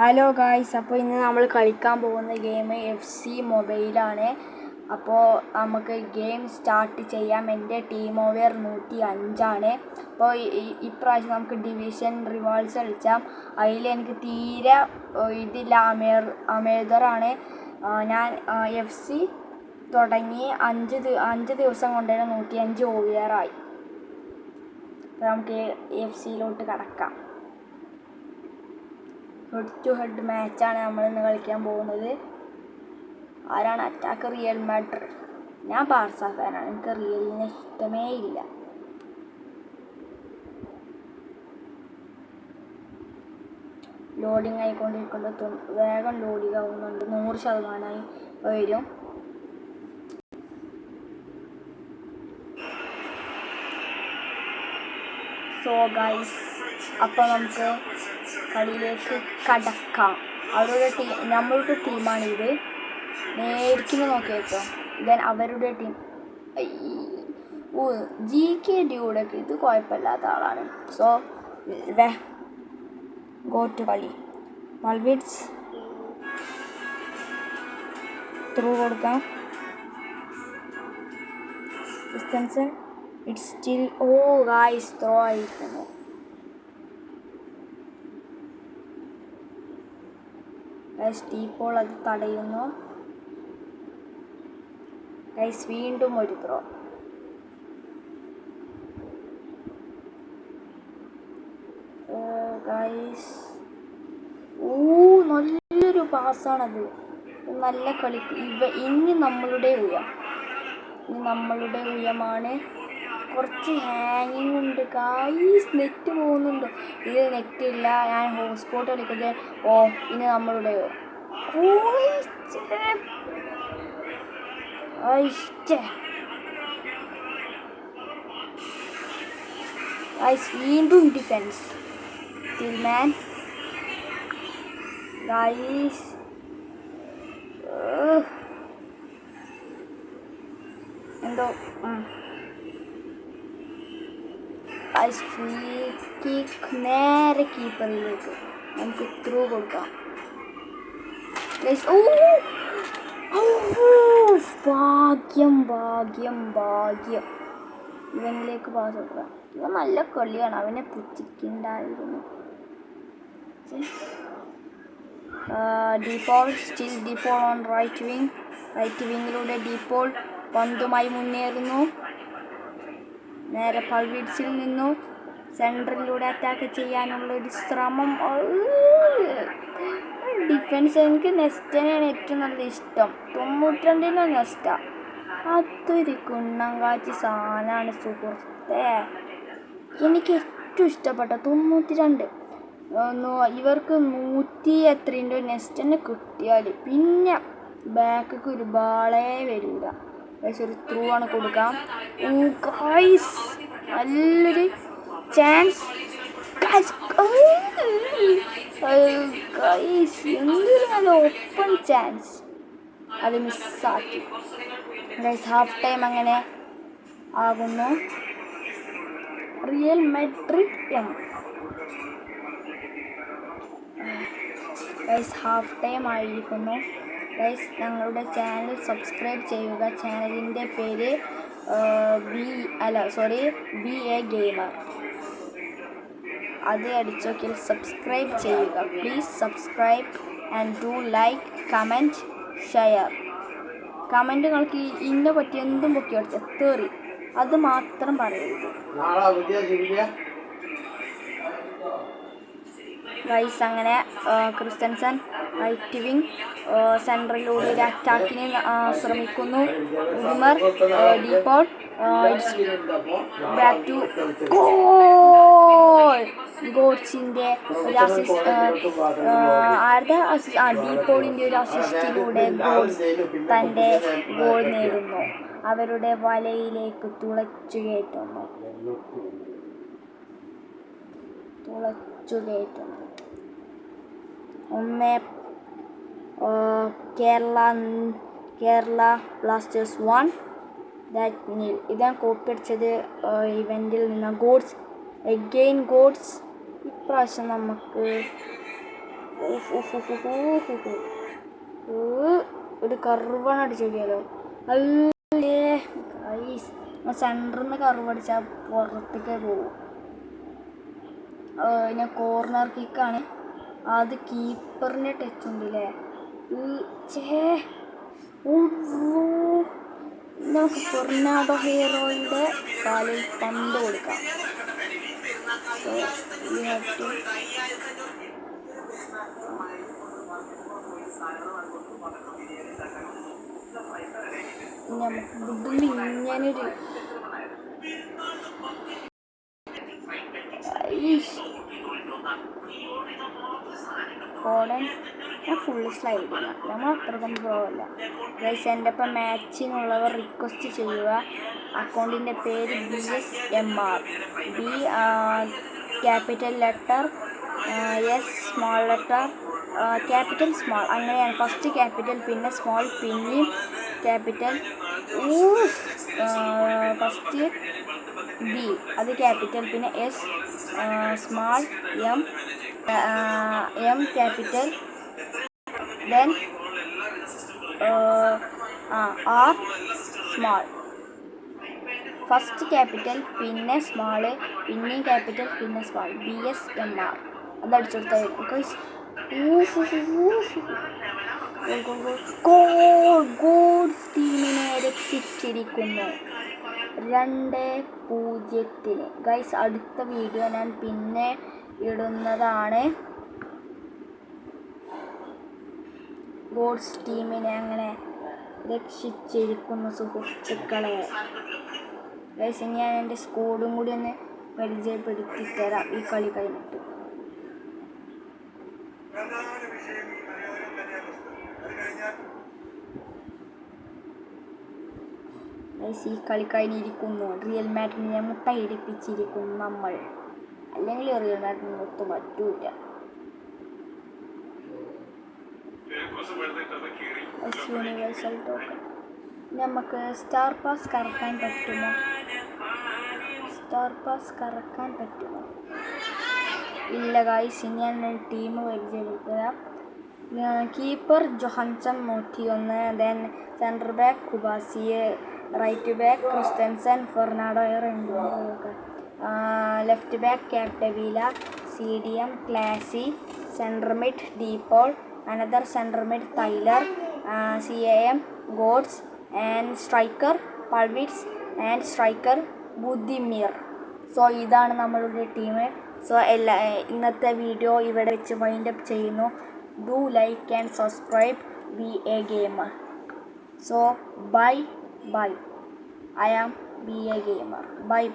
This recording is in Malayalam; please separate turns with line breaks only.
ഹലോ ഗായ്സ്, അപ്പോൾ ഇന്ന് നമ്മൾ കളിക്കാൻ പോകുന്ന ഗെയിം FC മൊബൈലാണ്. അപ്പോൾ നമുക്ക് ഗെയിം സ്റ്റാർട്ട് ചെയ്യാം. എൻ്റെ ടീം ഓവർ 105 അപ്പോൾ ഇപ്രാവശ്യം നമുക്ക് ഡിവിഷൻ റിവാൾസ് കളിച്ചാം. അതിൽ എനിക്ക് തീരെ ഇതില്ല, അമേദറാണ്. ഞാൻ FC തുടങ്ങി 5 ദിവസം കൊണ്ട് തന്നെ 105 ഓവറായി. അപ്പോൾ നമുക്ക് FCയിലോട്ട് കടക്കാം. ഹെഡ് ടു ഹെഡ് മാച്ചാണ് നമ്മളിന്ന് കളിക്കാൻ പോകുന്നത്. ആരാണ് അറ്റാക്ക്? Real Madrid. ഞാൻ ബാർസ ഫാനാണ്, എനിക്ക് റിയലിനെ ഇഷ്ടമേ ഇല്ല. ലോഡിങ് ആയിക്കൊണ്ടിരിക്കുന്നുണ്ട്, വേഗം ലോഡിങ് ആവുന്നുണ്ട്. 100% വരും. സോ ഗൈസ്, അപ്പോൾ നമുക്ക് കളിയിലേക്ക് കടക്കാം. നമ്മളുടെ ടീമാണിത്. നേരിക്കുന്നു നോക്കിയേക്കോ. ദെൻ അവരുടെ ടീം GK ഡ്യൂഡൊക്കെ ഇത് കുഴപ്പമില്ലാത്ത ആളാണ്. സോ ഗോ ടു കളി. വാൾവിറ്റ്സ് ത്രൂ കൊടുക്കാം. Christensen it's still guys throw ആയിരിക്കുന്നു. ഇപ്പോൾ അത് തടയുന്നു. ഗൈസ് വീണ്ടും ഒരു ത്രോ. ഗൈസ് നല്ലൊരു പാസ്സാണത്. നല്ല കളി. ഇനി നമ്മളുടെ ഉയമാണ്. കുറച്ച് ഹാങ്ങിങ് ഉണ്ട് ഗൈസ്. നെറ്റ് പോകുന്നുണ്ടോ? ഇത് നെറ്റ് ഇല്ല, ഞാൻ ഹോട്ട്സ്പോട്ട് കളിക്കുന്നത്. ഇനി നമ്മളുടെ വീണ്ടും ഡിഫെൻസ്. ടിൽമാൻ ഗൈസ് എന്തോ ഫ്രീ കിക്ക് നേരെ കീപ്പറിലേക്ക് നമുക്ക് ത്രൂ കൊടുക്കാം. ഭാഗ്യം ഇവനിലേക്ക് പാസ് കൊടുക്കാം. ഇവ നല്ല കളിയാണ്, അവനെ പുച്ഛിക്കണ്ടായിരുന്നു. ഡിപോൾ ഓൺ റൈറ്റ് വിങ്ങിലൂടെ ഡിപോൾ പന്തുമായി മുന്നേറുന്നു. നേരെ പൾവിറ്റ്സിൽ നിന്നു സെൻട്രലിലൂടെ അറ്റാക്ക് ചെയ്യാനുള്ള ഒരു ശ്രമം. ഡിഫെൻസ് എനിക്ക് നെസ്റ്റനെയാണ് ഏറ്റവും നല്ല ഇഷ്ടം. 92 നെസ്റ്റ. അതൊരു കുണ്ണങ്കാച്ചി സാധനമാണ് സുഹൃത്തെ. എനിക്ക് ഏറ്റവും ഇഷ്ടപ്പെട്ട 92. ഇവർക്ക് 100 എത്രയുണ്ട് നെസ്റ്റനെ കിട്ടിയാൽ പിന്നെ ബാക്ക് ഒരു ബാളേ വരില്ല. ഒരു ത്രൂ ആണ് കൊടുക്കാം. ഗൈസ് നല്ലൊരു ചാൻസ്. എന്തൊരു നല്ല ഓപ്പൺ ചാൻസ്, അത് മിസ്സാക്കി. ഗൈസ് ഹാഫ് ടൈം അങ്ങനെ ആകുന്നു. Real Madrid guys half time ആയിരിക്കുന്നു. ഗൈസ് ഞങ്ങളുടെ ചാനൽ സബ്സ്ക്രൈബ് ചെയ്യുക. ചാനലിൻ്റെ പേര് BA ഗെയിമർ. അത് അടിച്ചോക്കിൽ സബ്സ്ക്രൈബ് ചെയ്യുക. Please subscribe and do like, comment, share. കമൻറ്റുകൾക്ക് ഇന്നെ പറ്റി എന്തും പൊക്കി അടിച്ച തേറി അത് മാത്രം പറയരുത്. ഗൈസ് അങ്ങനെ ക്രിസ്റ്റൻസൺ റൈറ്റ് വിങ് സെൻട്രലിലൂടെ ഒരു അറ്റാക്കിന് ശ്രമിക്കുന്നു. ഉമർ ഡിപോൾ ബാക്ക് ടു ഗോഡ്സിൻ്റെ ഒരു ഡീപോളിൻ്റെ ഒരു അസിസ്റ്റിലൂടെ ഗോഡ്സ് തൻ്റെ ഗോൾ നേടുന്നു. അവരുടെ വലയിലേക്ക് തുളച്ചു കയറ്റുന്നു. കേരള ബ്ലാസ്റ്റേഴ്സ് 1 ഇതാണ് കോപ്പി അടിച്ചത് ഇവൻറ്റിൽ നിന്ന്. ഗോഡ്സ് ഇപ്രാവശ്യം നമുക്ക് ഒരു കർവാണ് അടിച്ചോക്കിയാലോ. അല്ലേ സെൻറ്ററിൽ നിന്ന് കർവ് അടിച്ചാൽ പുറത്തേക്ക് പോകും. പിന്നെ കോർണർ കിക്കാണ്. അത് കീപ്പറിന് ടച്ച് ഉണ്ടല്ലേ. നമുക്ക് ഫെർണാണ്ടോ ഹീറോയുടെ കാലിൽ പന്ത് കൊടുക്കാം. നമുക്ക് ഇവിടുന്ന് ഇങ്ങനൊരു ഫോഡൻ ഞാൻ ഫുള്ള് സ്ലൈഡ് ചെയ്യാം. നമ്മൾ അത്രക്കും പോവല്ല. ഗൈസ് എൻ്റെ ഒപ്പം മാച്ചിനുള്ളവർ റിക്വസ്റ്റ് ചെയ്യുക. അക്കൗണ്ടിൻ്റെ പേര് BSMR. B capital letter, S small letter, capital small, അങ്ങനെയാണ്. ഫസ്റ്റ് ക്യാപിറ്റൽ, പിന്നെ സ്മോൾ, പിന്നെയും ക്യാപിറ്റൽ. ഫസ്റ്റ് B അത് ക്യാപിറ്റൽ, പിന്നെ S small, M capital, then R small. First capital, പിന്നെ സ്മോള്, പിന്നെയും ക്യാപിറ്റൽ, പിന്നെ സ്മോൾ. BSMR അതടിച്ചെടുത്താൽ ഗോഡ്സ് ടീമിനെ രക്ഷിച്ചിരിക്കുന്നു 2-0. ഗൈസ് അടുത്ത വീഡിയോ ഞാൻ പിന്നെ ഇടുന്നതാണ്. ഗോഡ്സ് ടീമിനെ അങ്ങനെ രക്ഷിച്ചിരിക്കുന്നു സുഹൃത്തുക്കളെ. ഗൈസ് ഞാൻ എൻ്റെ സ്കോഡും കൂടി ഒന്ന് പരിചയപ്പെടുത്തി തരാം ഈ കളി കഴിഞ്ഞിട്ട്. ഗൈസ് ഈ കളി കഴിഞ്ഞിരിക്കുന്നു. റിയൽ മാഡ്രിഡിനെ മുട്ടയിടിപ്പിച്ചിരിക്കുന്നു നമ്മൾ. അല്ലെങ്കിൽ റിയൽ മാഡ്രിഡിന് ഒത്തും പറ്റൂല. യൂണിവേഴ്സൽ ടോക്കൺ നമുക്ക് സ്റ്റാർ പാസ് കറക്കാൻ പറ്റുമോ? ഇല്ല ഗൈസ്. ഞാൻ ടീം പരിചയപ്പെടുത്തരാം. Keeper Johansson 101, then centre back കുബാസിയെ, right back Christensen, Fernando left back Capdevila, CDM Clasie, centre mid De Paul, another centre mid Tyler, CAM ഗോഡ്സ്, ആൻഡ് സ്ട്രൈക്കർ പൾവിറ്റ്സ്, ആൻഡ് സ്ട്രൈക്കർ ബുദ്ധിമീർ. സോ ഇതാണ് നമ്മളുടെ ടീം. സോ ഇന്നത്തെ വീഡിയോ ഇവിടെ വെച്ച് വൈൻഡപ്പ് ചെയ്യുന്നു. Do like and subscribe BA Gamer. So bye. I am BA Gamer. Bye.